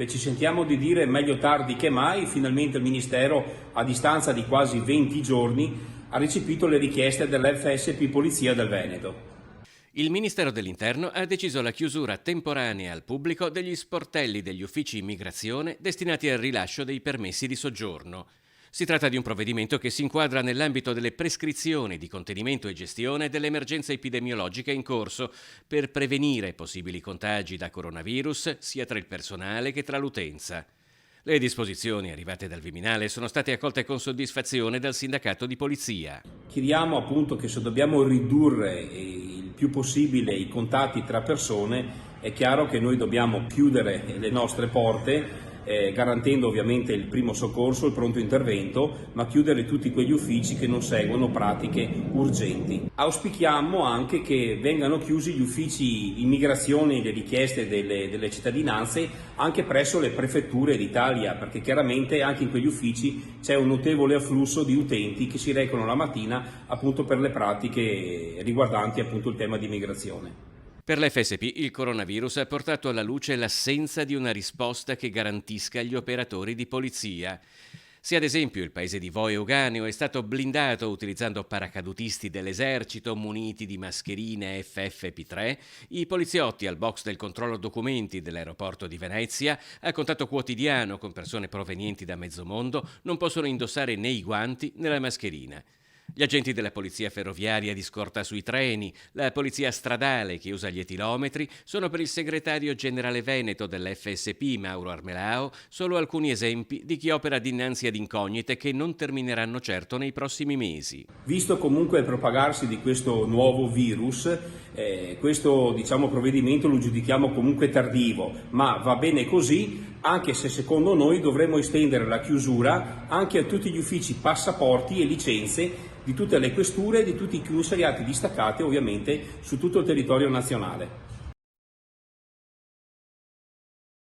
Ci sentiamo di dire meglio tardi che mai. Finalmente il Ministero, a distanza di quasi 20 giorni, ha recepito le richieste dell'FSP Polizia del Veneto. Il Ministero dell'Interno ha deciso la chiusura temporanea al pubblico degli sportelli degli uffici immigrazione destinati al rilascio dei permessi di soggiorno. Si tratta di un provvedimento che si inquadra nell'ambito delle prescrizioni di contenimento e gestione dell'emergenza epidemiologica in corso per prevenire possibili contagi da coronavirus sia tra il personale che tra l'utenza. Le disposizioni arrivate dal Viminale sono state accolte con soddisfazione dal sindacato di polizia. Chiediamo appunto che se dobbiamo ridurre il più possibile i contatti tra persone, è chiaro che noi dobbiamo chiudere le nostre porte, garantendo ovviamente il primo soccorso, il pronto intervento, ma chiudere tutti quegli uffici che non seguono pratiche urgenti. Auspichiamo anche che vengano chiusi gli uffici immigrazione e le richieste delle cittadinanze anche presso le prefetture d'Italia, perché chiaramente anche in quegli uffici c'è un notevole afflusso di utenti che si recano la mattina appunto per le pratiche riguardanti appunto il tema di immigrazione. Per l'FSP il coronavirus ha portato alla luce l'assenza di una risposta che garantisca gli operatori di polizia. Se ad esempio il paese di Voi Euganeo è stato blindato utilizzando paracadutisti dell'esercito muniti di mascherine FFP3, i poliziotti al box del controllo documenti dell'aeroporto di Venezia, a contatto quotidiano con persone provenienti da mezzo mondo, non possono indossare né i guanti né la mascherina. Gli agenti della polizia ferroviaria di scorta sui treni, la polizia stradale che usa gli etilometri, sono per il segretario generale veneto dell'FSP Mauro Armelao solo alcuni esempi di chi opera dinanzi ad incognite che non termineranno certo nei prossimi mesi. Visto comunque il propagarsi di questo nuovo virus, questo provvedimento lo giudichiamo comunque tardivo, ma va bene così, anche se secondo noi dovremmo estendere la chiusura anche a tutti gli uffici passaporti e licenze di tutte le questure e di tutti i commissariati distaccati ovviamente su tutto il territorio nazionale.